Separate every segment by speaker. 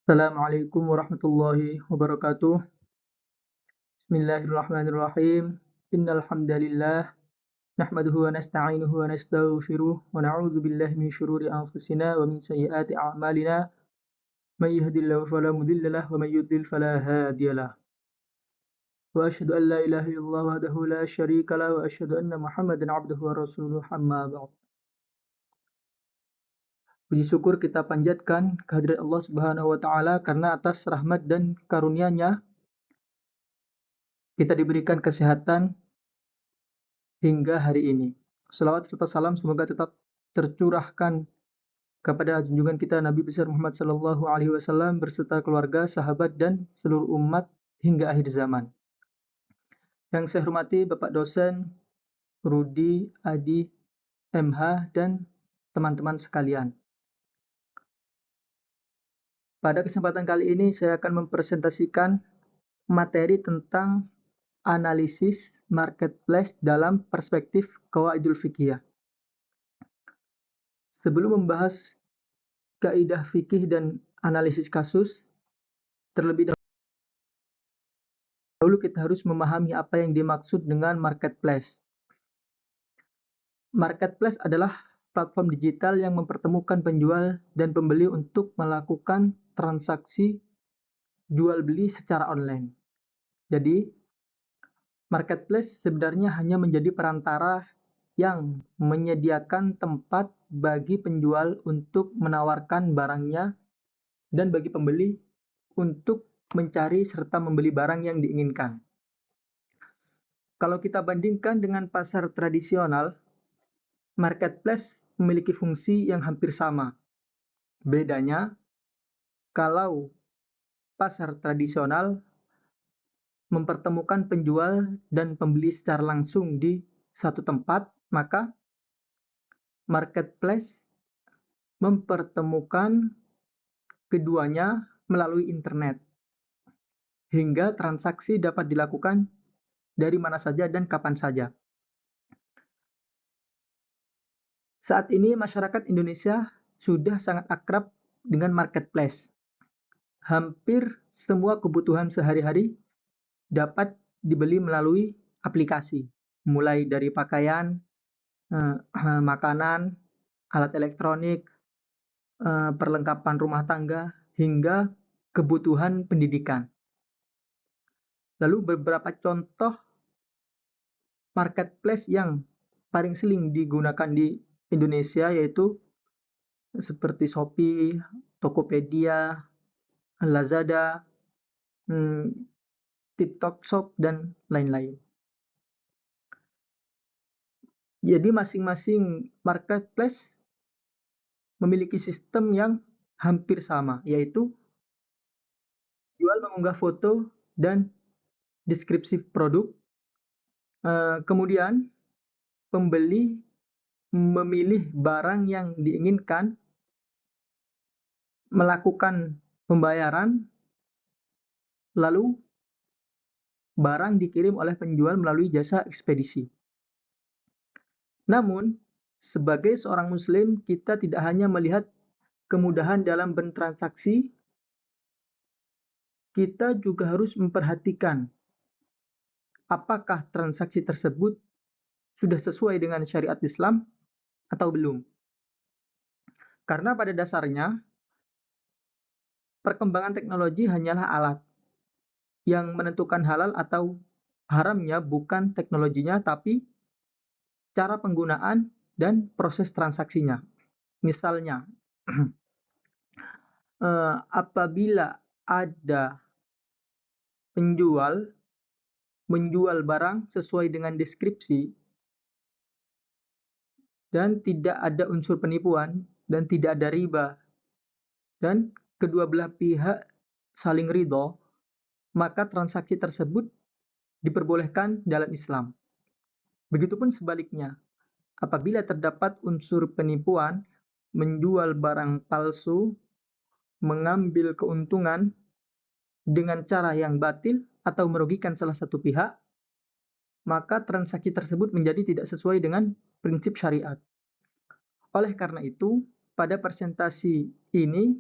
Speaker 1: Assalamualaikum warahmatullahi wabarakatuh. Bismillahirrahmanirrahim. Innal hamdalillah nahmaduhu wa nasta'inuhu wa nastaghfiruh wa na'udzu billahi min shururi anfusina wa min sayyiati a'malina. May yahdihillahu fala mudilla lahu wa may yudlil fala hadiyalah. Wa asyhadu an la ilaha illallah wahdahu la syarika lahu wa asyhadu anna Muhammadan 'abduhu wa rasuluh amma ba'd. Puji syukur kita panjatkan kehadirat Allah Subhanahu wa taala karena atas rahmat dan karunia-Nya kita diberikan kesehatan hingga hari ini. Selawat serta salam semoga tetap tercurahkan kepada junjungan kita Nabi besar Muhammad sallallahu alaihi wasallam beserta keluarga, sahabat dan seluruh umat hingga akhir zaman. Yang saya hormati Bapak dosen Rudi, Adi, MH dan teman-teman sekalian. Pada kesempatan kali ini saya akan mempresentasikan materi tentang analisis marketplace dalam perspektif qawaidul fiqhiyah. Sebelum membahas kaidah fikih dan analisis kasus, terlebih dahulu kita harus memahami apa yang dimaksud dengan marketplace. Marketplace adalah platform digital yang mempertemukan penjual dan pembeli untuk melakukan transaksi jual beli secara online. Jadi, marketplace sebenarnya hanya menjadi perantara yang menyediakan tempat bagi penjual untuk menawarkan barangnya dan bagi pembeli untuk mencari serta membeli barang yang diinginkan. Kalau kita bandingkan dengan pasar tradisional, marketplace memiliki fungsi yang hampir sama. Bedanya, kalau pasar tradisional mempertemukan penjual dan pembeli secara langsung di satu tempat, maka marketplace mempertemukan keduanya melalui internet, hingga transaksi dapat dilakukan dari mana saja dan kapan saja. Saat ini masyarakat Indonesia sudah sangat akrab dengan marketplace. Hampir semua kebutuhan sehari-hari dapat dibeli melalui aplikasi, mulai dari pakaian, makanan, alat elektronik, perlengkapan rumah tangga, hingga kebutuhan pendidikan. Lalu beberapa contoh marketplace yang paling sering digunakan di Indonesia yaitu seperti Shopee, Tokopedia, Lazada, TikTok Shop, dan lain-lain. Jadi masing-masing marketplace memiliki sistem yang hampir sama, yaitu jual mengunggah foto dan deskripsi produk, kemudian pembeli memilih barang yang diinginkan, melakukan pembayaran, lalu barang dikirim oleh penjual melalui jasa ekspedisi. Namun, sebagai seorang muslim, kita tidak hanya melihat kemudahan dalam bertransaksi, kita juga harus memperhatikan apakah transaksi tersebut sudah sesuai dengan syariat Islam atau belum. Karena pada dasarnya, perkembangan teknologi hanyalah alat. Yang menentukan halal atau haramnya bukan teknologinya, tapi cara penggunaan dan proses transaksinya. Misalnya, apabila ada penjual menjual barang sesuai dengan deskripsi dan tidak ada unsur penipuan dan tidak ada riba dan kedua belah pihak saling ridho, maka transaksi tersebut diperbolehkan dalam Islam. Begitupun sebaliknya, apabila terdapat unsur penipuan, menjual barang palsu, mengambil keuntungan dengan cara yang batil atau merugikan salah satu pihak, maka transaksi tersebut menjadi tidak sesuai dengan prinsip syariat. Oleh karena itu, pada presentasi ini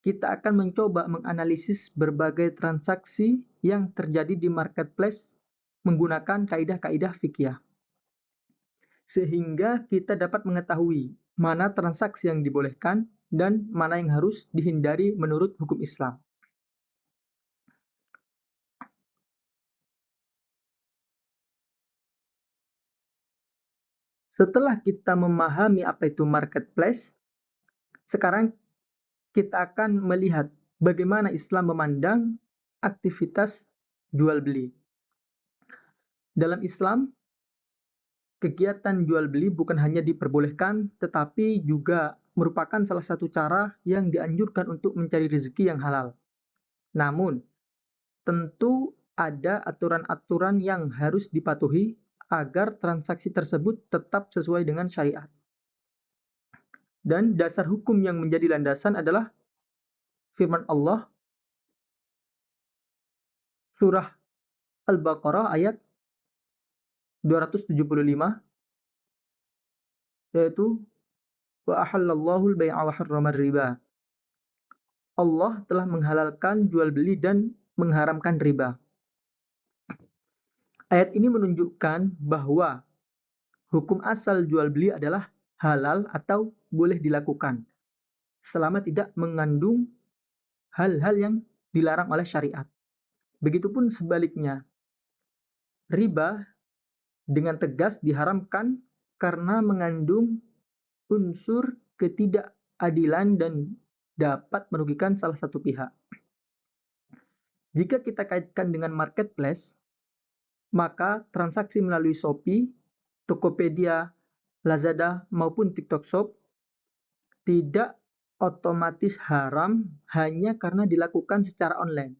Speaker 1: kita akan mencoba menganalisis berbagai transaksi yang terjadi di marketplace menggunakan kaidah-kaidah fikih, sehingga kita dapat mengetahui mana transaksi yang dibolehkan dan mana yang harus dihindari menurut hukum Islam. Setelah kita memahami apa itu marketplace, sekarang kita akan melihat bagaimana Islam memandang aktivitas jual beli. Dalam Islam, kegiatan jual beli bukan hanya diperbolehkan, tetapi juga merupakan salah satu cara yang dianjurkan untuk mencari rezeki yang halal. Namun, tentu ada aturan-aturan yang harus dipatuhi agar transaksi tersebut tetap sesuai dengan syariat. Dan dasar hukum yang menjadi landasan adalah firman Allah surah Al-Baqarah ayat 275, yaitu wa ahallallahu al-bai'a wa harrama riba. Allah telah menghalalkan jual beli dan mengharamkan riba. Ayat ini menunjukkan bahwa hukum asal jual beli adalah halal atau boleh dilakukan selama tidak mengandung hal-hal yang dilarang oleh syariat. Begitupun sebaliknya, riba dengan tegas diharamkan karena mengandung unsur ketidakadilan dan dapat merugikan salah satu pihak. Jika kita kaitkan dengan marketplace, maka transaksi melalui Shopee, Tokopedia, Lazada, maupun TikTok Shop tidak otomatis haram hanya karena dilakukan secara online.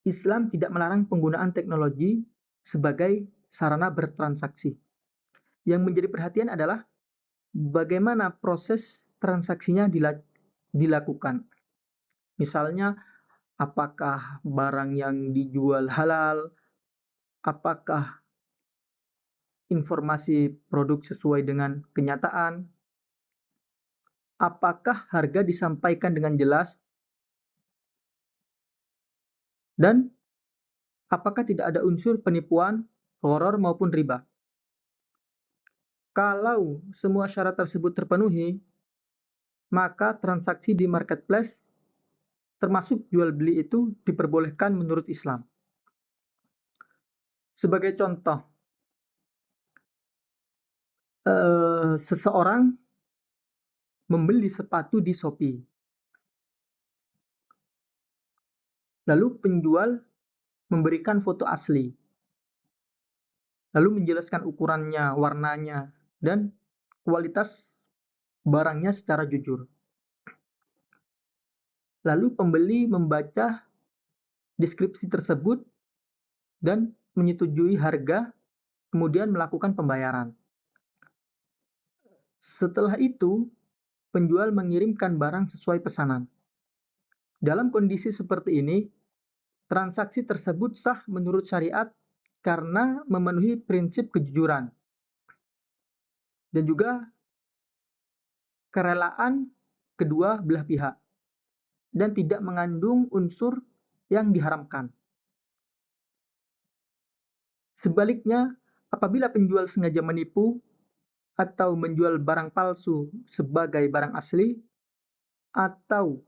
Speaker 1: Islam tidak melarang penggunaan teknologi sebagai sarana bertransaksi. Yang menjadi perhatian adalah bagaimana proses transaksinya dilakukan. Misalnya, apakah barang yang dijual halal, apakah informasi produk sesuai dengan kenyataan, apakah harga disampaikan dengan jelas, dan apakah tidak ada unsur penipuan, horor maupun riba. Kalau semua syarat tersebut terpenuhi, maka transaksi di marketplace termasuk jual beli itu diperbolehkan menurut Islam. Sebagai contoh, seseorang membeli sepatu di Shopee. Lalu penjual memberikan foto asli. Lalu menjelaskan ukurannya, warnanya, dan kualitas barangnya secara jujur. Lalu pembeli membaca deskripsi tersebut dan menyetujui harga, kemudian melakukan pembayaran. Setelah itu, penjual mengirimkan barang sesuai pesanan. Dalam kondisi seperti ini, transaksi tersebut sah menurut syariat karena memenuhi prinsip kejujuran dan juga kerelaan kedua belah pihak dan tidak mengandung unsur yang diharamkan. Sebaliknya, apabila penjual sengaja menipu atau menjual barang palsu sebagai barang asli atau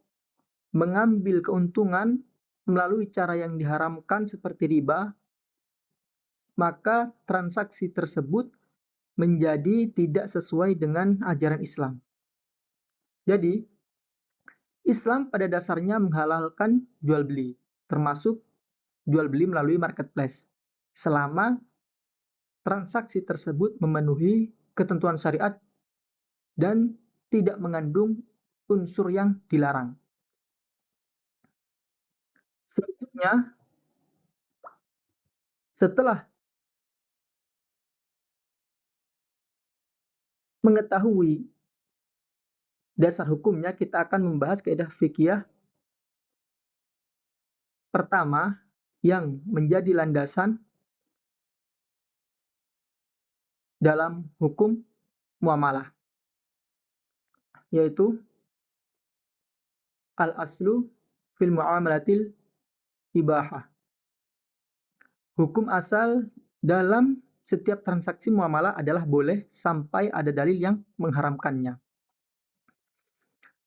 Speaker 1: mengambil keuntungan melalui cara yang diharamkan seperti riba, maka transaksi tersebut menjadi tidak sesuai dengan ajaran Islam. Jadi, Islam pada dasarnya menghalalkan jual beli, termasuk jual beli melalui marketplace, selama transaksi tersebut memenuhi ketentuan syariat dan tidak mengandung unsur yang dilarang. Selanjutnya, setelah mengetahui dasar hukumnya, kita akan membahas kaidah fikih pertama yang menjadi landasan dalam hukum muamalah, yaitu Al-aslu fil muamalatil ibahah. Hukum asal dalam setiap transaksi muamalah adalah boleh sampai ada dalil yang mengharamkannya.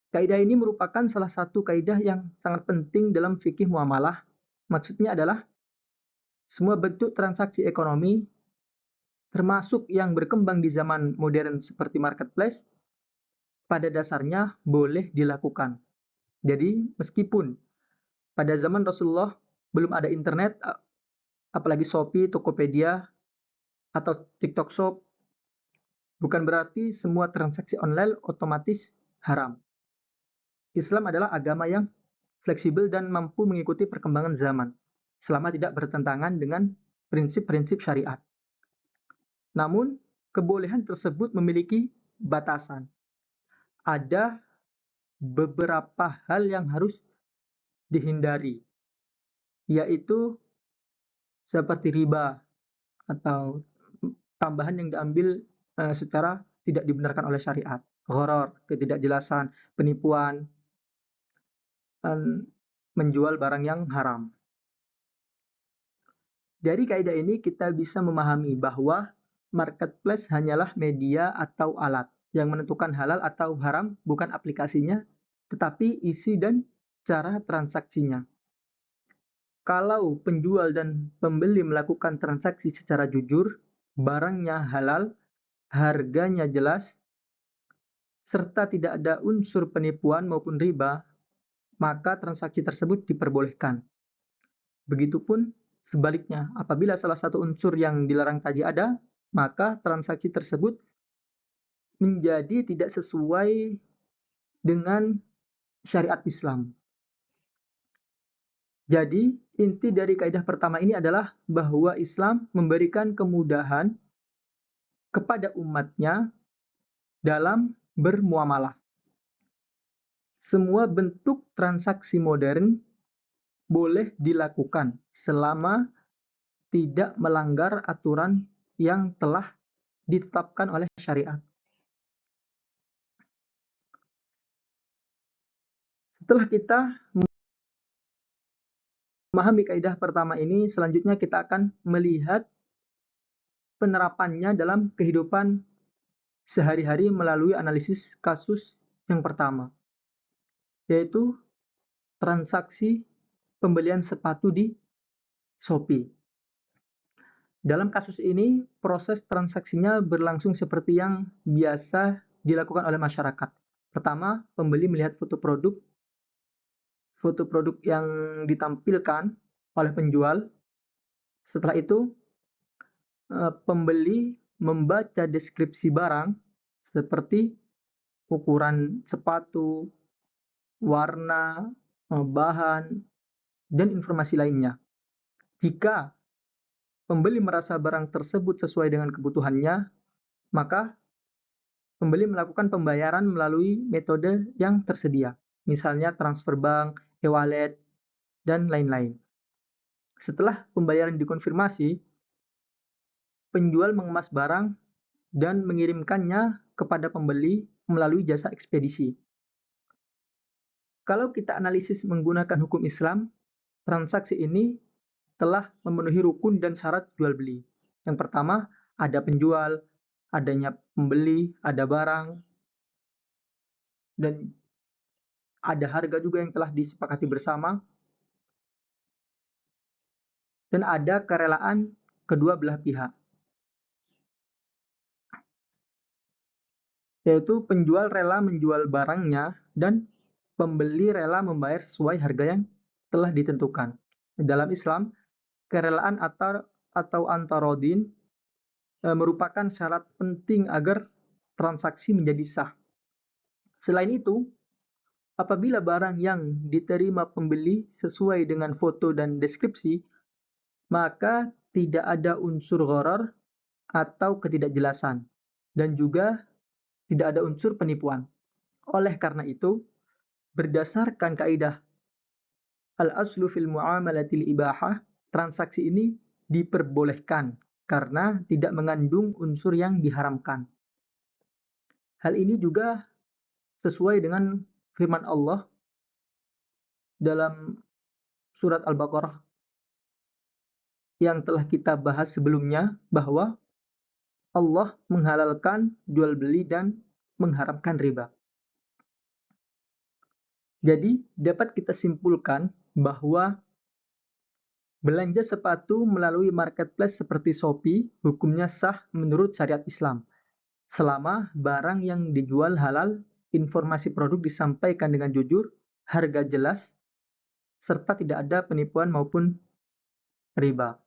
Speaker 1: Kaidah ini merupakan salah satu kaidah yang sangat penting dalam fikih muamalah. Maksudnya adalah semua bentuk transaksi ekonomi, termasuk yang berkembang di zaman modern seperti marketplace, pada dasarnya boleh dilakukan. Jadi, meskipun pada zaman Rasulullah belum ada internet, apalagi Shopee, Tokopedia, atau TikTok Shop, bukan berarti semua transaksi online otomatis haram. Islam adalah agama yang fleksibel dan mampu mengikuti perkembangan zaman, selama tidak bertentangan dengan prinsip-prinsip syariat. Namun, kebolehan tersebut memiliki batasan. Ada beberapa hal yang harus dihindari, yaitu seperti riba atau tambahan yang diambil secara tidak dibenarkan oleh syariat, gharar, ketidakjelasan, penipuan, dan menjual barang yang haram. Dari kaidah ini kita bisa memahami bahwa marketplace hanyalah media atau alat. Yang menentukan halal atau haram bukan aplikasinya, tetapi isi dan cara transaksinya. Kalau penjual dan pembeli melakukan transaksi secara jujur, barangnya halal, harganya jelas, serta tidak ada unsur penipuan maupun riba, maka transaksi tersebut diperbolehkan. Begitupun sebaliknya, apabila salah satu unsur yang dilarang tadi ada, maka transaksi tersebut menjadi tidak sesuai dengan syariat Islam. Jadi, inti dari kaidah pertama ini adalah bahwa Islam memberikan kemudahan kepada umatnya dalam bermuamalah. Semua bentuk transaksi modern boleh dilakukan selama tidak melanggar aturan yang telah ditetapkan oleh syariat. Setelah kita memahami kaidah pertama ini, selanjutnya kita akan melihat penerapannya dalam kehidupan sehari-hari melalui analisis kasus yang pertama, yaitu transaksi pembelian sepatu di Shopee. Dalam kasus ini, proses transaksinya berlangsung seperti yang biasa dilakukan oleh masyarakat. Pertama, pembeli melihat foto produk yang ditampilkan oleh penjual. Setelah itu, pembeli membaca deskripsi barang seperti ukuran sepatu, warna, bahan, dan informasi lainnya. Jika pembeli merasa barang tersebut sesuai dengan kebutuhannya, maka pembeli melakukan pembayaran melalui metode yang tersedia, misalnya transfer bank, e-wallet, dan lain-lain. Setelah pembayaran dikonfirmasi, penjual mengemas barang dan mengirimkannya kepada pembeli melalui jasa ekspedisi. Kalau kita analisis menggunakan hukum Islam, transaksi ini telah memenuhi rukun dan syarat jual beli. Yang pertama, ada penjual, adanya pembeli, ada barang, dan ada harga juga yang telah disepakati bersama, dan ada kerelaan kedua belah pihak, yaitu penjual rela menjual barangnya dan pembeli rela membayar sesuai harga yang telah ditentukan. Dalam Islam, kerelaan atau antarodin merupakan syarat penting agar transaksi menjadi sah. Selain itu, apabila barang yang diterima pembeli sesuai dengan foto dan deskripsi, maka tidak ada unsur gharar atau ketidakjelasan, dan juga tidak ada unsur penipuan. Oleh karena itu, berdasarkan kaidah al-aslu fil muamalatil ibahah, transaksi ini diperbolehkan karena tidak mengandung unsur yang diharamkan. Hal ini juga sesuai dengan firman Allah dalam surat Al-Baqarah yang telah kita bahas sebelumnya bahwa Allah menghalalkan jual beli dan mengharamkan riba. Jadi, dapat kita simpulkan bahwa belanja sepatu melalui marketplace seperti Shopee hukumnya sah menurut syariat Islam. Selama barang yang dijual halal, informasi produk disampaikan dengan jujur, harga jelas, serta tidak ada penipuan maupun riba.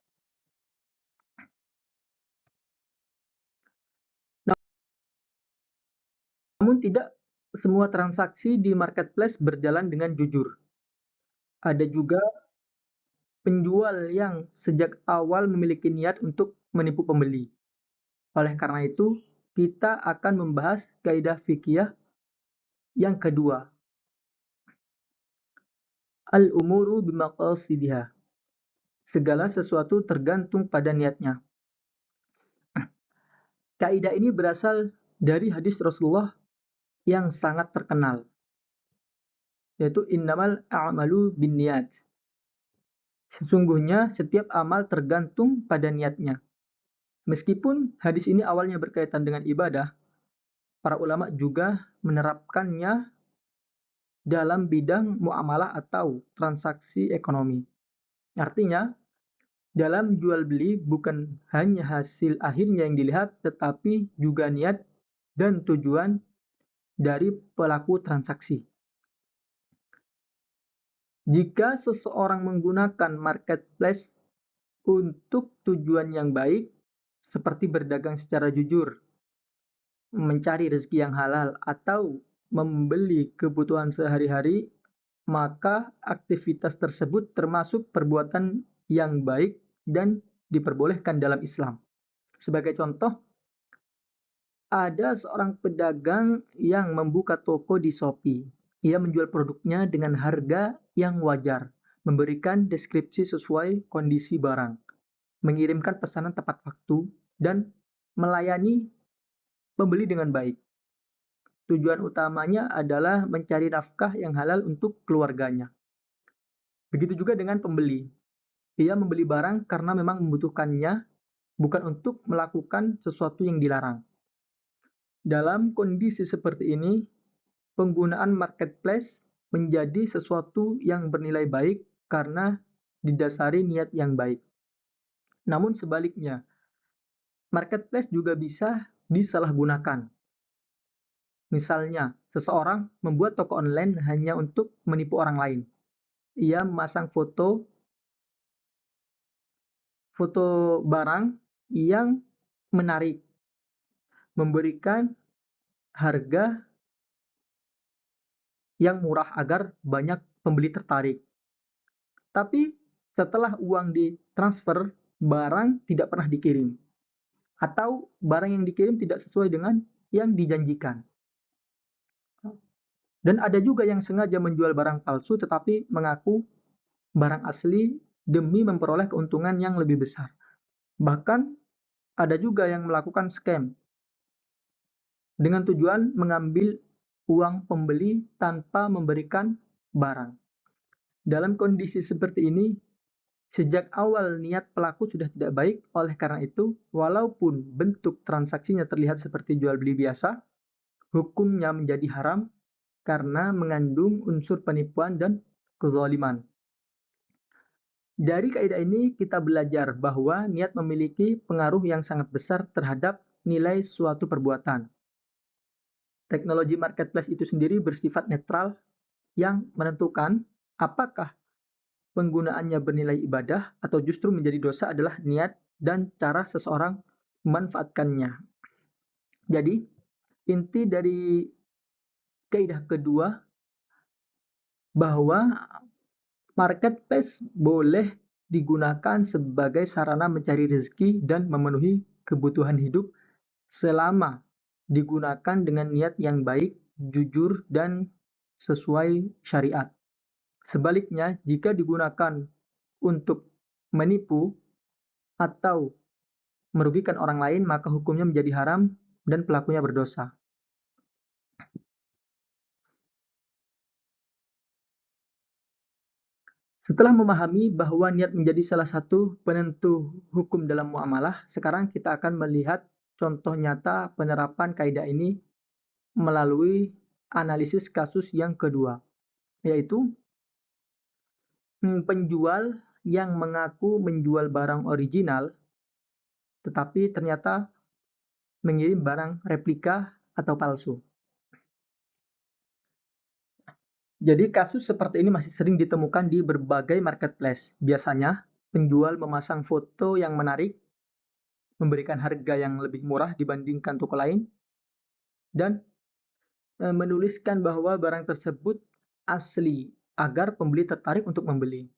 Speaker 1: Namun tidak semua transaksi di marketplace berjalan dengan jujur. Ada juga penjual yang sejak awal memiliki niat untuk menipu pembeli. Oleh karena itu, kita akan membahas kaidah fikih yang kedua, al-umuru bimaqasidiha. Segala sesuatu tergantung pada niatnya. Kaidah ini berasal dari hadis Rasulullah yang sangat terkenal, yaitu innamal a'malu binniyat. Sesungguhnya setiap amal tergantung pada niatnya. Meskipun hadis ini awalnya berkaitan dengan ibadah, para ulama juga menerapkannya dalam bidang muamalah atau transaksi ekonomi. Artinya, dalam jual beli bukan hanya hasil akhirnya yang dilihat, tetapi juga niat dan tujuan dari pelaku transaksi. Jika seseorang menggunakan marketplace untuk tujuan yang baik, seperti berdagang secara jujur, mencari rezeki yang halal, atau membeli kebutuhan sehari-hari, maka aktivitas tersebut termasuk perbuatan yang baik dan diperbolehkan dalam Islam. Sebagai contoh, ada seorang pedagang yang membuka toko di Shopee. Ia menjual produknya dengan harga yang wajar, memberikan deskripsi sesuai kondisi barang, mengirimkan pesanan tepat waktu, dan melayani pembeli dengan baik. Tujuan utamanya adalah mencari nafkah yang halal untuk keluarganya. Begitu juga dengan pembeli. Ia membeli barang karena memang membutuhkannya, bukan untuk melakukan sesuatu yang dilarang. Dalam kondisi seperti ini, penggunaan marketplace menjadi sesuatu yang bernilai baik karena didasari niat yang baik. Namun sebaliknya, marketplace juga bisa disalahgunakan. Misalnya, seseorang membuat toko online hanya untuk menipu orang lain. Ia memasang foto barang yang menarik, memberikan harga yang murah agar banyak pembeli tertarik. Tapi setelah uang ditransfer, barang tidak pernah dikirim. Atau barang yang dikirim tidak sesuai dengan yang dijanjikan. Dan ada juga yang sengaja menjual barang palsu tetapi mengaku barang asli demi memperoleh keuntungan yang lebih besar. Bahkan ada juga yang melakukan scam dengan tujuan mengambil uang pembeli tanpa memberikan barang. Dalam kondisi seperti ini, sejak awal niat pelaku sudah tidak baik, oleh karena itu, walaupun bentuk transaksinya terlihat seperti jual beli biasa, hukumnya menjadi haram karena mengandung unsur penipuan dan kezaliman. Dari kaidah ini kita belajar bahwa niat memiliki pengaruh yang sangat besar terhadap nilai suatu perbuatan. Teknologi marketplace itu sendiri bersifat netral yang menentukan apakah penggunaannya bernilai ibadah atau justru menjadi dosa adalah niat dan cara seseorang memanfaatkannya. Jadi, inti dari kaidah kedua bahwa marketplace boleh digunakan sebagai sarana mencari rezeki dan memenuhi kebutuhan hidup selama digunakan dengan niat yang baik, jujur, dan sesuai syariat. Sebaliknya, jika digunakan untuk menipu atau merugikan orang lain, maka hukumnya menjadi haram dan pelakunya berdosa. Setelah memahami bahwa niat menjadi salah satu penentu hukum dalam muamalah, sekarang kita akan melihat contoh nyata penerapan kaidah ini melalui analisis kasus yang kedua, yaitu penjual yang mengaku menjual barang original tetapi ternyata mengirim barang replika atau palsu. Jadi kasus seperti ini masih sering ditemukan di berbagai marketplace. Biasanya penjual memasang foto yang menarik, memberikan harga yang lebih murah dibandingkan toko lain, dan menuliskan bahwa barang tersebut asli agar pembeli tertarik untuk membeli.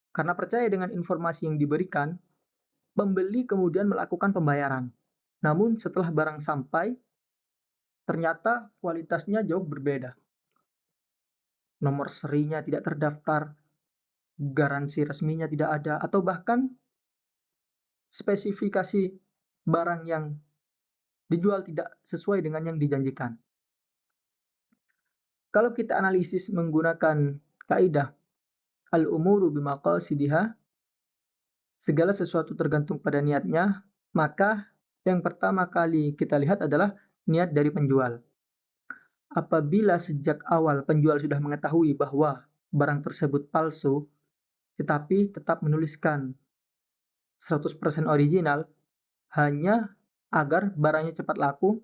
Speaker 1: Karena percaya dengan informasi yang diberikan, pembeli kemudian melakukan pembayaran. Namun setelah barang sampai, ternyata kualitasnya jauh berbeda. Nomor serinya tidak terdaftar, garansi resminya tidak ada, atau bahkan spesifikasi barang yang dijual tidak sesuai dengan yang dijanjikan. Kalau kita analisis menggunakan kaidah al-umuru bimaqasidiha, segala sesuatu tergantung pada niatnya, maka yang pertama kali kita lihat adalah niat dari penjual. Apabila sejak awal penjual sudah mengetahui bahwa barang tersebut palsu, tetapi tetap menuliskan 100% original hanya agar barangnya cepat laku,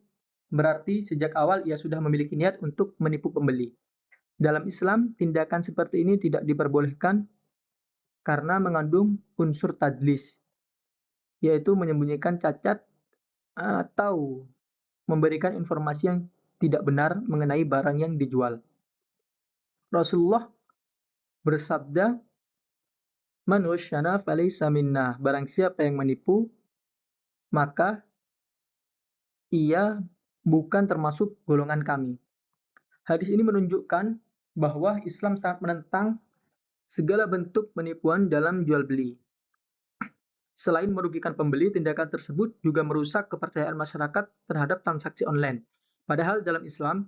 Speaker 1: berarti sejak awal ia sudah memiliki niat untuk menipu pembeli. Dalam Islam, tindakan seperti ini tidak diperbolehkan karena mengandung unsur tadlis, yaitu menyembunyikan cacat atau memberikan informasi yang tidak benar mengenai barang yang dijual. Rasulullah bersabda, "Man wasyana falaysa minna." Barang siapa yang menipu, maka ia bukan termasuk golongan kami. Hadis ini menunjukkan bahwa Islam sangat menentang segala bentuk penipuan dalam jual beli. Selain merugikan pembeli, tindakan tersebut juga merusak kepercayaan masyarakat terhadap transaksi online. Padahal dalam Islam,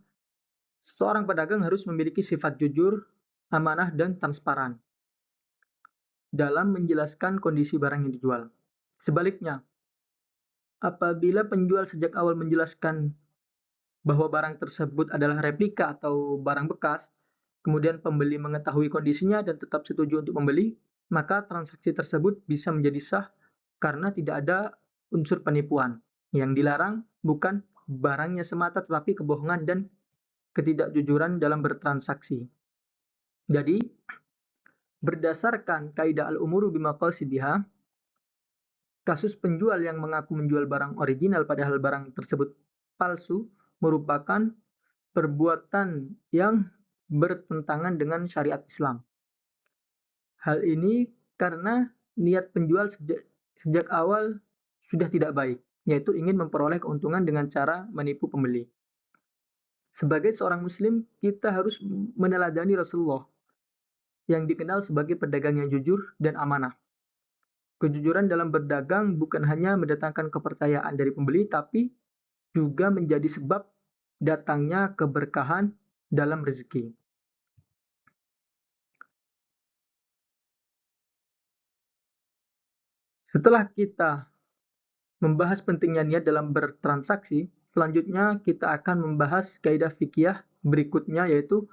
Speaker 1: seorang pedagang harus memiliki sifat jujur, amanah, dan transparan dalam menjelaskan kondisi barang yang dijual. Sebaliknya, apabila penjual sejak awal menjelaskan bahwa barang tersebut adalah replika atau barang bekas, kemudian pembeli mengetahui kondisinya dan tetap setuju untuk membeli, maka transaksi tersebut bisa menjadi sah karena tidak ada unsur penipuan. Yang dilarang bukan barangnya semata tetapi kebohongan dan ketidakjujuran dalam bertransaksi. Jadi, berdasarkan kaidah al-umuru bimaqasidiha, kasus penjual yang mengaku menjual barang original padahal barang tersebut palsu merupakan perbuatan yang bertentangan dengan syariat Islam. Hal ini karena niat penjual sejak awal sudah tidak baik, yaitu ingin memperoleh keuntungan dengan cara menipu pembeli. Sebagai seorang muslim, kita harus meneladani Rasulullah yang dikenal sebagai pedagang yang jujur dan amanah. Kejujuran dalam berdagang bukan hanya mendatangkan kepercayaan dari pembeli, tapi juga menjadi sebab datangnya keberkahan dalam rezeki. Setelah kita membahas pentingnya niat dalam bertransaksi, selanjutnya kita akan membahas kaidah fikih berikutnya, yaitu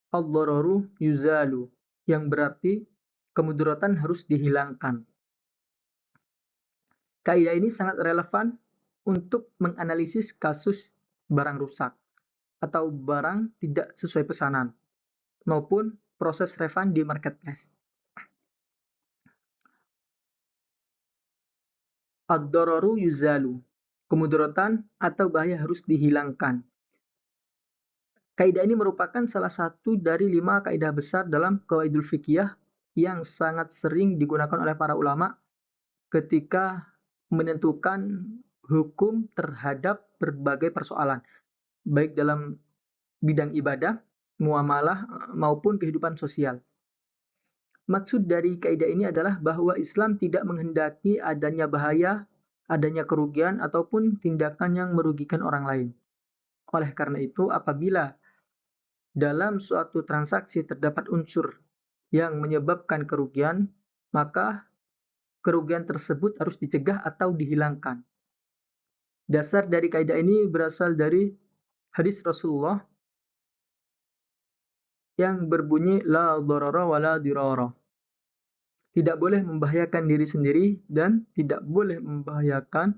Speaker 1: ad-dararu yuzalu, yang berarti kemudaratan harus dihilangkan. Kaidah ini sangat relevan untuk menganalisis kasus barang rusak atau barang tidak sesuai pesanan maupun proses refund di marketplace. Ad-dararu yuzalu, kemudaratan atau bahaya harus dihilangkan. Kaidah ini merupakan salah satu dari 5 kaidah besar dalam qawaidul fiqhiyah yang sangat sering digunakan oleh para ulama ketika menentukan hukum terhadap berbagai persoalan, baik dalam bidang ibadah, muamalah, maupun kehidupan sosial. Maksud dari kaidah ini adalah bahwa Islam tidak menghendaki adanya bahaya, adanya kerugian, ataupun tindakan yang merugikan orang lain. Oleh karena itu, apabila dalam suatu transaksi terdapat unsur yang menyebabkan kerugian, maka kerugian tersebut harus dicegah atau dihilangkan. Dasar dari kaidah ini berasal dari hadis Rasulullah yang berbunyi la dharara wa la dirara. Tidak boleh membahayakan diri sendiri dan tidak boleh membahayakan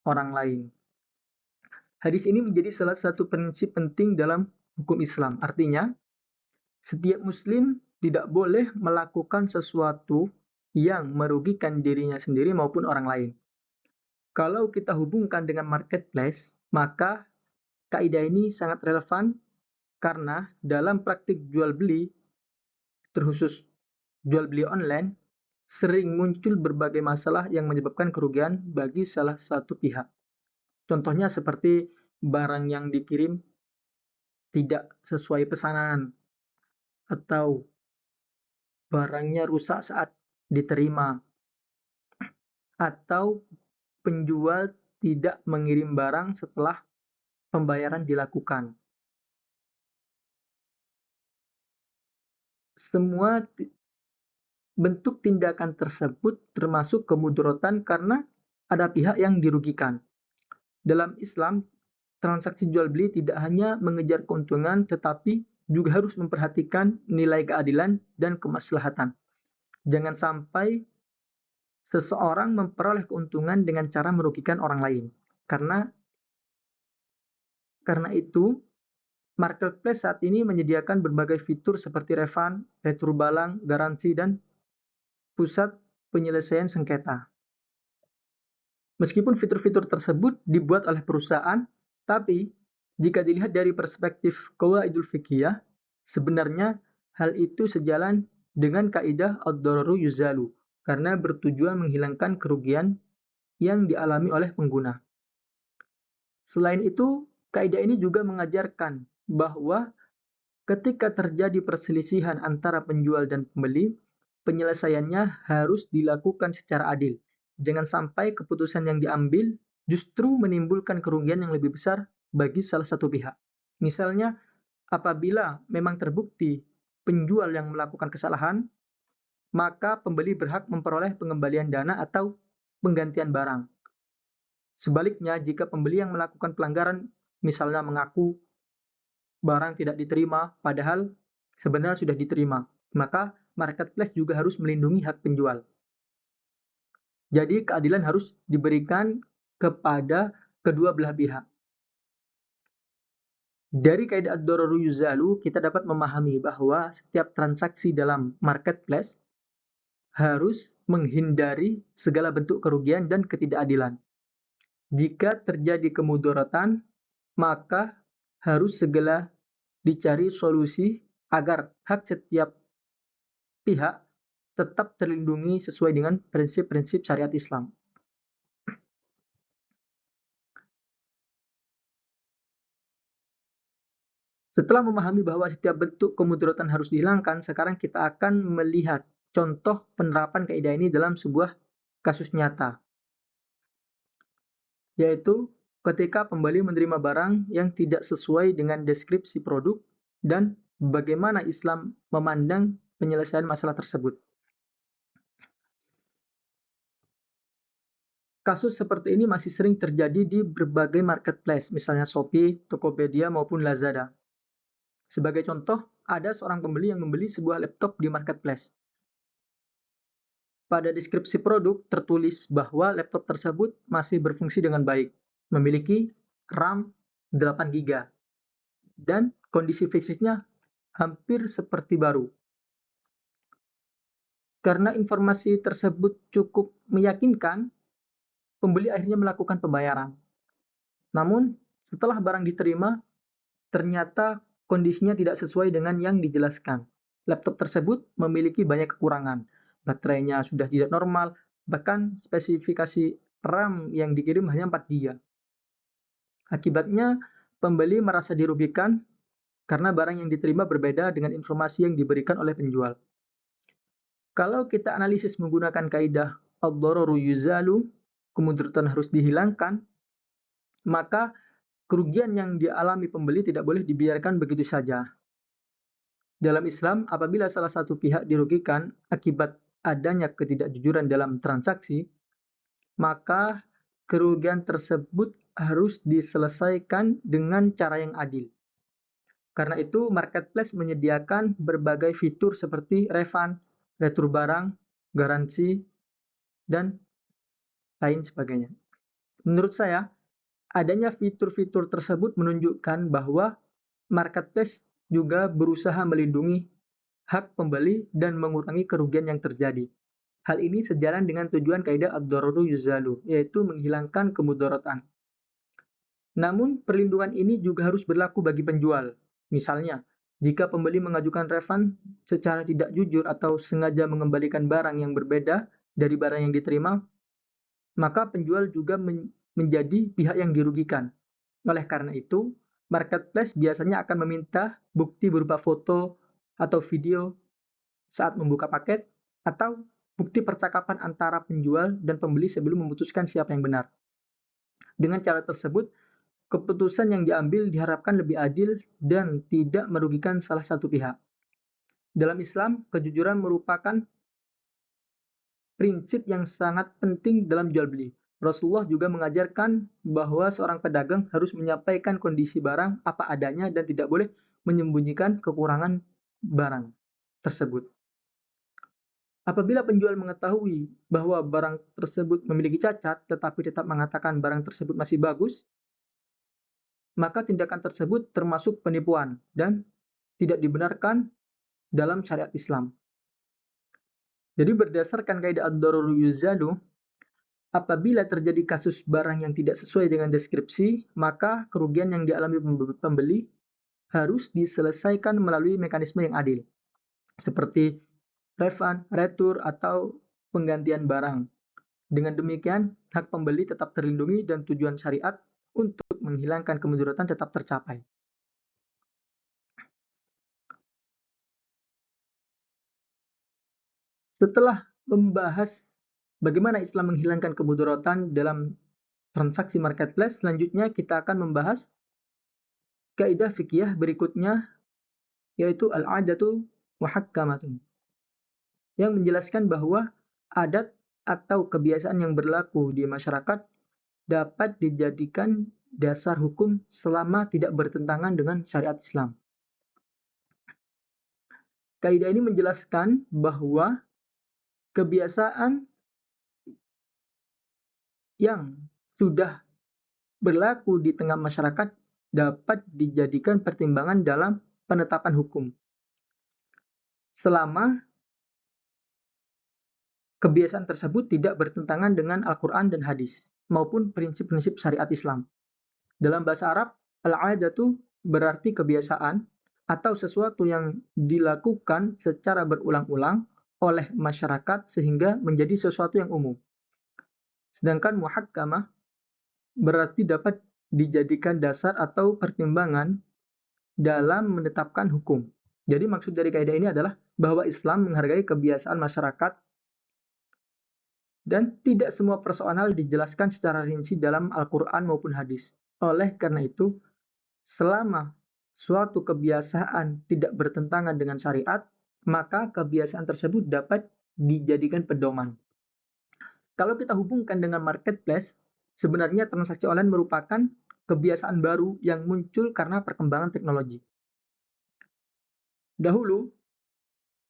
Speaker 1: orang lain. Hadis ini menjadi salah satu prinsip penting dalam hukum Islam. Artinya, setiap muslim tidak boleh melakukan sesuatu yang merugikan dirinya sendiri maupun orang lain. Kalau kita hubungkan dengan marketplace, maka kaidah ini sangat relevan karena dalam praktik jual beli, terkhusus jual beli online, sering muncul berbagai masalah yang menyebabkan kerugian bagi salah satu pihak. Contohnya seperti barang yang dikirim tidak sesuai pesanan, atau barangnya rusak saat diterima, atau penjual tidak mengirim barang setelah pembayaran dilakukan. Semua bentuk tindakan tersebut termasuk kemudaratan karena ada pihak yang dirugikan. Dalam Islam, transaksi jual beli tidak hanya mengejar keuntungan tetapi juga harus memperhatikan nilai keadilan dan kemaslahatan. Jangan sampai seseorang memperoleh keuntungan dengan cara merugikan orang lain. Karena itu, marketplace saat ini menyediakan berbagai fitur seperti refund, retur barang, garansi, dan pusat penyelesaian sengketa. Meskipun fitur-fitur tersebut dibuat oleh perusahaan, tapi jika dilihat dari perspektif qawaidul fiqhiyah, sebenarnya hal itu sejalan dengan kaidah ad-dararu yuzalu, karena bertujuan menghilangkan kerugian yang dialami oleh pengguna. Selain itu, kaidah ini juga mengajarkan bahwa ketika terjadi perselisihan antara penjual dan pembeli, penyelesaiannya harus dilakukan secara adil. Jangan sampai keputusan yang diambil justru menimbulkan kerugian yang lebih besar bagi salah satu pihak. Misalnya, apabila memang terbukti penjual yang melakukan kesalahan, maka pembeli berhak memperoleh pengembalian dana atau penggantian barang. Sebaliknya, jika pembeli yang melakukan pelanggaran, misalnya mengaku barang tidak diterima, padahal sebenarnya sudah diterima, maka marketplace juga harus melindungi hak penjual. Jadi keadilan harus diberikan kepada kedua belah pihak. Dari kaidah ad-dararu yuzalu, kita dapat memahami bahwa setiap transaksi dalam marketplace harus menghindari segala bentuk kerugian dan ketidakadilan. Jika terjadi kemudaratan, maka harus segera dicari solusi agar hak setiap pihak tetap terlindungi sesuai dengan prinsip-prinsip syariat Islam. Setelah memahami bahwa setiap bentuk kemudaratan harus dihilangkan, sekarang kita akan melihat contoh penerapan kaidah ini dalam sebuah kasus nyata, yaitu ketika pembeli menerima barang yang tidak sesuai dengan deskripsi produk dan bagaimana Islam memandang penyelesaian masalah tersebut. Kasus seperti ini masih sering terjadi di berbagai marketplace, misalnya Shopee, Tokopedia, maupun Lazada. Sebagai contoh, ada seorang pembeli yang membeli sebuah laptop di marketplace. Pada deskripsi produk tertulis bahwa laptop tersebut masih berfungsi dengan baik, memiliki RAM 8 GB, dan kondisi fisiknya hampir seperti baru. Karena informasi tersebut cukup meyakinkan, pembeli akhirnya melakukan pembayaran. Namun, setelah barang diterima, ternyata kondisinya tidak sesuai dengan yang dijelaskan. Laptop tersebut memiliki banyak kekurangan. Baterainya sudah tidak normal, bahkan spesifikasi RAM yang dikirim hanya 4 GB. Akibatnya, pembeli merasa dirugikan karena barang yang diterima berbeda dengan informasi yang diberikan oleh penjual. Kalau kita analisis menggunakan kaidah ad-dararu yuzalu, kemudaratan harus dihilangkan, maka kerugian yang dialami pembeli tidak boleh dibiarkan begitu saja. Dalam Islam, apabila salah satu pihak dirugikan akibat adanya ketidakjujuran dalam transaksi, maka kerugian tersebut harus diselesaikan dengan cara yang adil. Karena itu, marketplace menyediakan berbagai fitur seperti refund, retur barang, garansi, dan lain sebagainya. Menurut saya, adanya fitur-fitur tersebut menunjukkan bahwa marketplace juga berusaha melindungi hak pembeli dan mengurangi kerugian yang terjadi. Hal ini sejalan dengan tujuan kaidah ad-dararu yuzalu, yaitu menghilangkan kemudaratan. Namun, perlindungan ini juga harus berlaku bagi penjual. Misalnya, jika pembeli mengajukan refund secara tidak jujur atau sengaja mengembalikan barang yang berbeda dari barang yang diterima, maka penjual juga menjadi pihak yang dirugikan. Oleh karena itu, marketplace biasanya akan meminta bukti berupa foto atau video saat membuka paket, atau bukti percakapan antara penjual dan pembeli sebelum memutuskan siapa yang benar. Dengan cara tersebut, keputusan yang diambil diharapkan lebih adil dan tidak merugikan salah satu pihak. Dalam Islam, kejujuran merupakan prinsip yang sangat penting dalam jual beli. Rasulullah juga mengajarkan bahwa seorang pedagang harus menyampaikan kondisi barang apa adanya dan tidak boleh menyembunyikan kekurangan barang tersebut. Apabila penjual mengetahui bahwa barang tersebut memiliki cacat tetapi tetap mengatakan barang tersebut masih bagus, maka tindakan tersebut termasuk penipuan dan tidak dibenarkan dalam syariat Islam. Jadi berdasarkan kaidah ad-dararu yuzadu, apabila terjadi kasus barang yang tidak sesuai dengan deskripsi, maka kerugian yang dialami pembeli harus diselesaikan melalui mekanisme yang adil, seperti refund, retur, atau penggantian barang. Dengan demikian, hak pembeli tetap terlindungi dan tujuan syariat untuk menghilangkan kemudaratan tetap tercapai. Setelah membahas bagaimana Islam menghilangkan kemudaratan dalam transaksi marketplace, selanjutnya kita akan membahas kaidah fikih berikutnya, yaitu al-'adatu muhakkamatun, yang menjelaskan bahwa adat atau kebiasaan yang berlaku di masyarakat dapat dijadikan dasar hukum selama tidak bertentangan dengan syariat Islam. Kaidah ini menjelaskan bahwa kebiasaan yang sudah berlaku di tengah masyarakat dapat dijadikan pertimbangan dalam penetapan hukum, selama kebiasaan tersebut tidak bertentangan dengan Al-Quran dan hadis, maupun prinsip-prinsip syariat Islam. Dalam bahasa Arab, al-'adatu berarti kebiasaan atau sesuatu yang dilakukan secara berulang-ulang oleh masyarakat sehingga menjadi sesuatu yang umum. Sedangkan muhakkamah berarti dapat dijadikan dasar atau pertimbangan dalam menetapkan hukum. Jadi maksud dari kaidah ini adalah bahwa Islam menghargai kebiasaan masyarakat dan tidak semua persoalan dijelaskan secara rinci dalam Al-Quran maupun hadis. Oleh karena itu, selama suatu kebiasaan tidak bertentangan dengan syariat, maka kebiasaan tersebut dapat dijadikan pedoman. Kalau kita hubungkan dengan marketplace, sebenarnya transaksi online merupakan kebiasaan baru yang muncul karena perkembangan teknologi. Dahulu,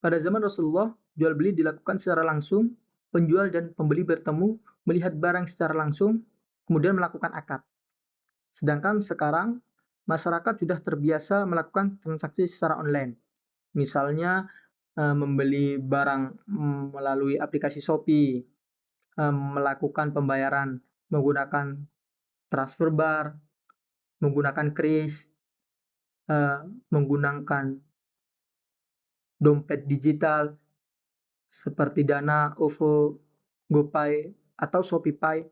Speaker 1: pada zaman Rasulullah, jual beli dilakukan secara langsung, penjual dan pembeli bertemu, melihat barang secara langsung, kemudian melakukan akad. Sedangkan sekarang, masyarakat sudah terbiasa melakukan transaksi secara online. Misalnya, membeli barang melalui aplikasi Shopee, melakukan pembayaran menggunakan transfer bar, menggunakan kris, menggunakan dompet digital seperti Dana, OVO, GoPay, atau ShopeePay,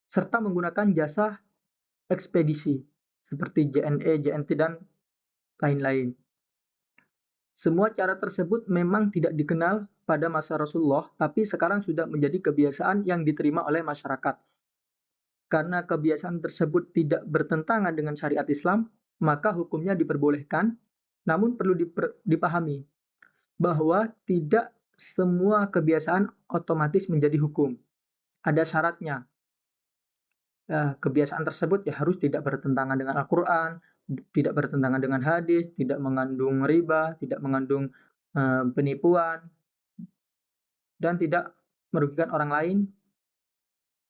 Speaker 1: serta menggunakan jasa ekspedisi seperti JNE, JNT, dan lain-lain. Semua cara tersebut memang tidak dikenal pada masa Rasulullah, tapi sekarang sudah menjadi kebiasaan yang diterima oleh masyarakat. Karena kebiasaan tersebut tidak bertentangan dengan syariat Islam, maka hukumnya diperbolehkan Namun perlu dipahami bahwa tidak semua kebiasaan otomatis menjadi hukum. Ada syaratnya. Kebiasaan tersebut ya harus tidak bertentangan dengan Al-Quran, tidak bertentangan dengan hadis, tidak mengandung riba, tidak mengandung penipuan, dan tidak merugikan orang lain,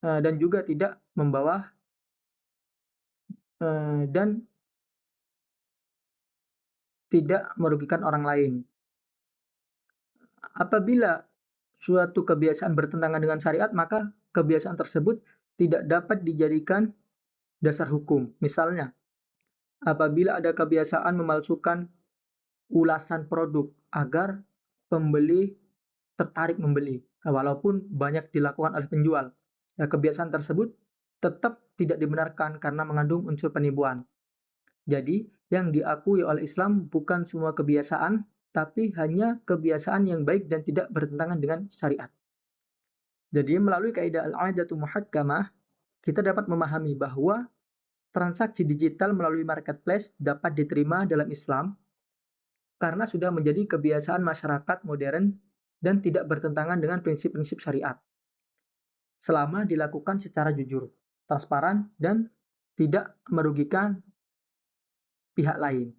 Speaker 1: dan juga tidak membawa dan tidak merugikan orang lain. Apabila suatu kebiasaan bertentangan dengan syariat, maka kebiasaan tersebut tidak dapat dijadikan dasar hukum. Misalnya, apabila ada kebiasaan memalsukan ulasan produk agar pembeli tertarik membeli, walaupun banyak dilakukan oleh penjual. Kebiasaan tersebut tetap tidak dibenarkan karena mengandung unsur penipuan. Jadi, yang diakui oleh Islam bukan semua kebiasaan, tapi hanya kebiasaan yang baik dan tidak bertentangan dengan syariat. Jadi, melalui kaidah al-'adatu muhakkamah, kita dapat memahami bahwa transaksi digital melalui marketplace dapat diterima dalam Islam karena sudah menjadi kebiasaan masyarakat modern dan tidak bertentangan dengan prinsip-prinsip syariat, selama dilakukan secara jujur, transparan, dan tidak merugikan pihak lain.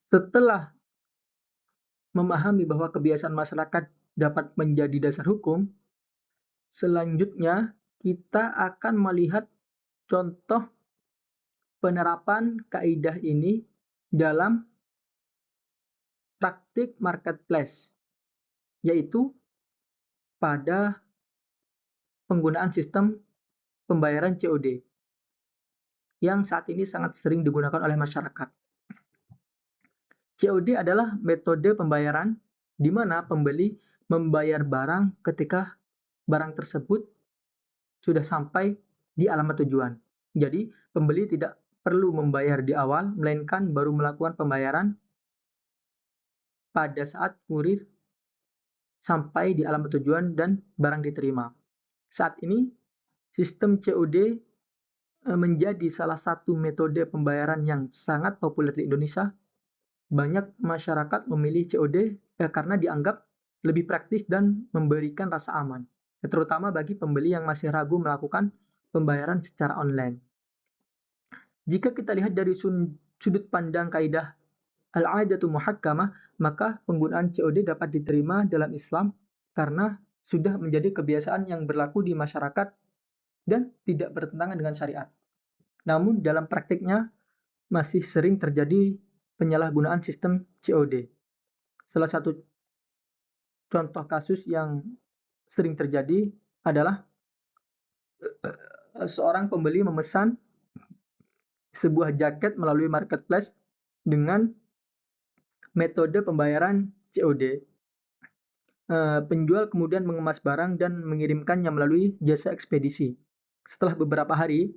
Speaker 1: Setelah memahami bahwa kebiasaan masyarakat dapat menjadi dasar hukum, selanjutnya kita akan melihat contoh penerapan kaidah ini dalam praktik marketplace, yaitu pada penggunaan sistem pembayaran COD yang saat ini sangat sering digunakan oleh masyarakat. COD adalah metode pembayaran di mana pembeli membayar barang ketika barang tersebut sudah sampai di alamat tujuan. Jadi, pembeli tidak perlu membayar di awal, melainkan baru melakukan pembayaran pada saat kurir sampai di alamat tujuan dan barang diterima. Saat ini, sistem COD menjadi salah satu metode pembayaran yang sangat populer di Indonesia. Banyak masyarakat memilih COD karena dianggap lebih praktis dan memberikan rasa aman, terutama bagi pembeli yang masih ragu melakukan pembayaran secara online. Jika kita lihat dari sudut pandang kaidah al-'adatu muhakkamah, maka penggunaan COD dapat diterima dalam Islam karena sudah menjadi kebiasaan yang berlaku di masyarakat dan tidak bertentangan dengan syariat. Namun dalam praktiknya masih sering terjadi penyalahgunaan sistem COD. Salah satu contoh kasus yang sering terjadi adalah seorang pembeli memesan sebuah jaket melalui marketplace dengan metode pembayaran COD. Penjual kemudian mengemas barang dan mengirimkannya melalui jasa ekspedisi. Setelah beberapa hari,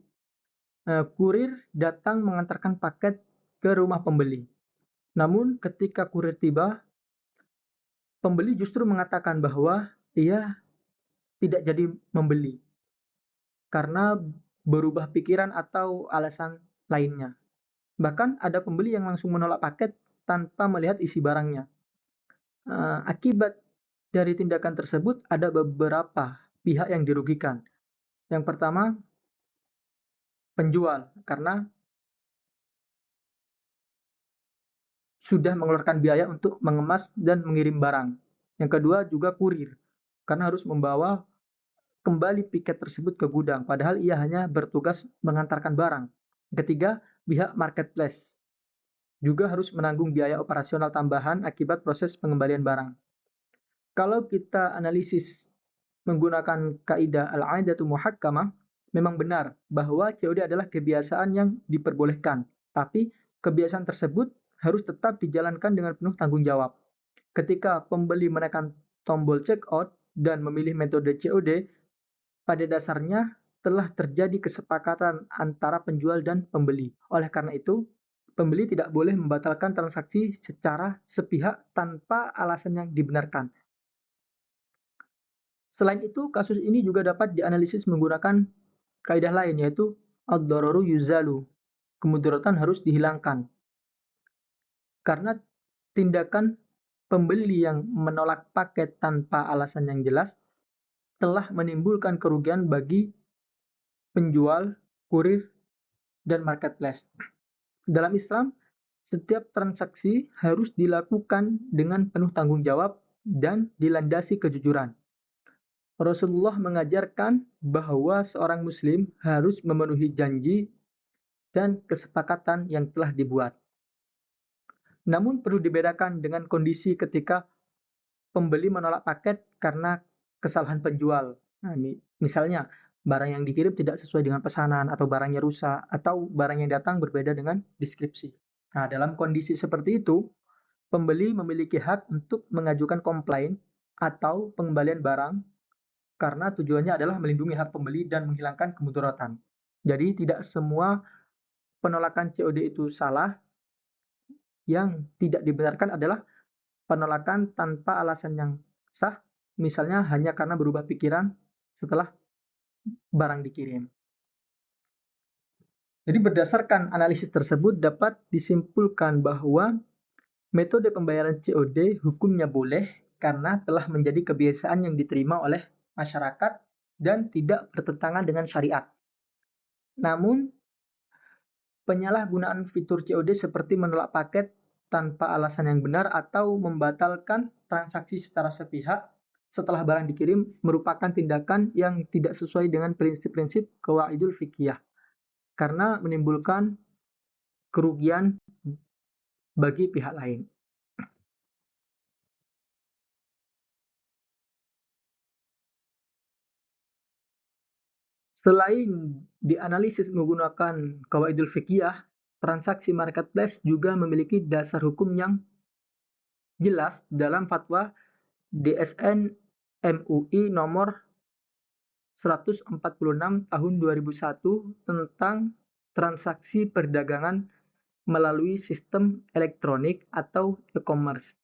Speaker 1: kurir datang mengantarkan paket ke rumah pembeli. Namun ketika kurir tiba, pembeli justru mengatakan bahwa ia tidak jadi membeli karena berubah pikiran atau alasan lainnya. Bahkan ada pembeli yang langsung menolak paket tanpa melihat isi barangnya. Akibat dari tindakan tersebut ada beberapa pihak yang dirugikan. Yang pertama, penjual karena sudah mengeluarkan biaya untuk mengemas dan mengirim barang. Yang kedua juga kurir karena harus membawa kembali piket tersebut ke gudang padahal ia hanya bertugas mengantarkan barang. Ketiga, pihak marketplace juga harus menanggung biaya operasional tambahan akibat proses pengembalian barang. Kalau kita analisis menggunakan kaidah al-'adatu muhakkamah, memang benar bahwa COD adalah kebiasaan yang diperbolehkan, tapi kebiasaan tersebut harus tetap dijalankan dengan penuh tanggung jawab. Ketika pembeli menekan tombol checkout dan memilih metode COD, pada dasarnya telah terjadi kesepakatan antara penjual dan pembeli. Oleh karena itu, pembeli tidak boleh membatalkan transaksi secara sepihak tanpa alasan yang dibenarkan. Selain itu, kasus ini juga dapat dianalisis menggunakan kaidah lain, yaitu ad-dararu yuzalu. Kemudaratan harus dihilangkan. Karena tindakan pembeli yang menolak paket tanpa alasan yang jelas telah menimbulkan kerugian bagi penjual, kurir, dan marketplace. Dalam Islam, setiap transaksi harus dilakukan dengan penuh tanggung jawab dan dilandasi kejujuran. Rasulullah mengajarkan bahwa seorang muslim harus memenuhi janji dan kesepakatan yang telah dibuat. Namun perlu dibedakan dengan kondisi ketika pembeli menolak paket karena kesalahan penjual. Nah, misalnya barang yang dikirim tidak sesuai dengan pesanan atau barangnya rusak atau barang yang datang berbeda dengan deskripsi. Nah, dalam kondisi seperti itu, pembeli memiliki hak untuk mengajukan komplain atau pengembalian barang karena tujuannya adalah melindungi hak pembeli dan menghilangkan kemudaratan. Jadi tidak semua penolakan COD itu salah. Yang tidak dibenarkan adalah penolakan tanpa alasan yang sah, misalnya hanya karena berubah pikiran setelah barang dikirim. Jadi berdasarkan analisis tersebut dapat disimpulkan bahwa metode pembayaran COD hukumnya boleh karena telah menjadi kebiasaan yang diterima oleh masyarakat dan tidak bertentangan dengan syariat. Namun, penyalahgunaan fitur COD seperti menolak paket tanpa alasan yang benar atau membatalkan transaksi secara sepihak setelah barang dikirim merupakan tindakan yang tidak sesuai dengan prinsip-prinsip qawaidul fiqhiyah karena menimbulkan kerugian bagi pihak lain. Selain dianalisis menggunakan qawaidul fiqhiyah, transaksi marketplace juga memiliki dasar hukum yang jelas dalam fatwa DSN MUI nomor 146 tahun 2001 tentang transaksi perdagangan melalui sistem elektronik atau e-commerce.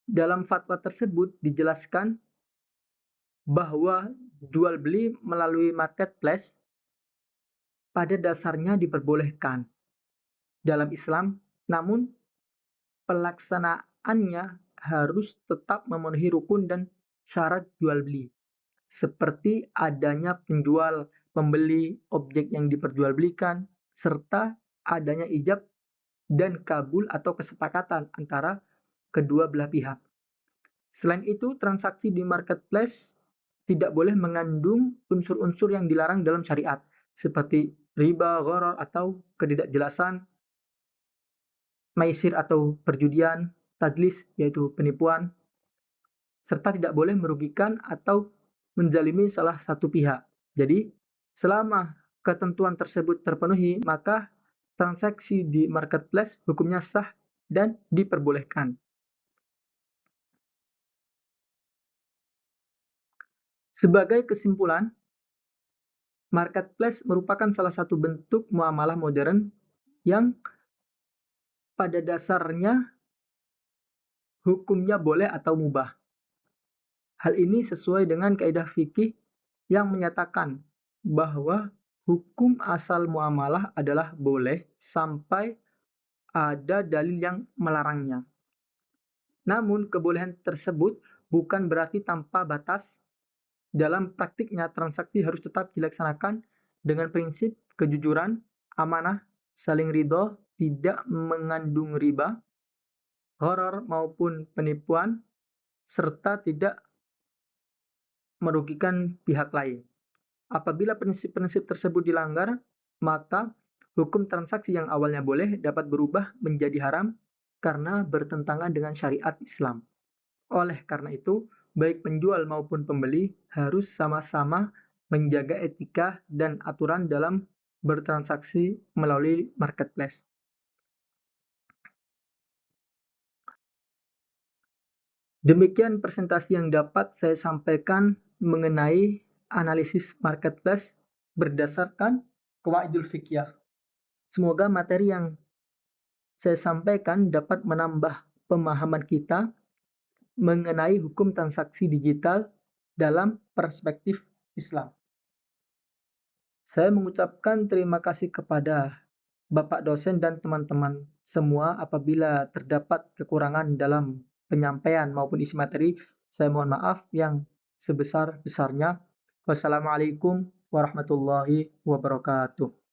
Speaker 1: Dalam fatwa tersebut dijelaskan bahwa jual beli melalui marketplace pada dasarnya diperbolehkan dalam Islam, namun pelaksanaannya harus tetap memenuhi rukun dan syarat jual beli, seperti adanya penjual, pembeli, objek yang diperjualbelikan, serta adanya ijab dan kabul atau kesepakatan antara kedua belah pihak. Selain itu, transaksi di marketplace tidak boleh mengandung unsur-unsur yang dilarang dalam syariat, seperti riba, gharar, atau ketidakjelasan, maisir atau perjudian, tadlis yaitu penipuan, serta tidak boleh merugikan atau menzalimi salah satu pihak. Jadi, selama ketentuan tersebut terpenuhi, maka transaksi di marketplace hukumnya sah dan diperbolehkan. Sebagai kesimpulan, marketplace merupakan salah satu bentuk muamalah modern yang pada dasarnya hukumnya boleh atau mubah. Hal ini sesuai dengan kaidah fikih yang menyatakan bahwa hukum asal muamalah adalah boleh sampai ada dalil yang melarangnya. Namun, kebolehan tersebut bukan berarti tanpa batas. Dalam praktiknya, transaksi harus tetap dilaksanakan dengan prinsip kejujuran, amanah, saling ridho, tidak mengandung riba, gharar maupun penipuan, serta tidak merugikan pihak lain. Apabila prinsip-prinsip tersebut dilanggar, maka hukum transaksi yang awalnya boleh dapat berubah menjadi haram karena bertentangan dengan syariat Islam. Oleh karena itu, baik penjual maupun pembeli harus sama-sama menjaga etika dan aturan dalam bertransaksi melalui marketplace. Demikian presentasi yang dapat saya sampaikan mengenai analisis marketplace berdasarkan qawaidul fiqhiyah. Semoga materi yang saya sampaikan dapat menambah pemahaman kita mengenai hukum transaksi digital dalam perspektif Islam. Saya mengucapkan terima kasih kepada Bapak dosen dan teman-teman semua apabila terdapat kekurangan dalam penyampaian maupun isi materi. Saya mohon maaf yang sebesar-besarnya. Wassalamualaikum warahmatullahi wabarakatuh.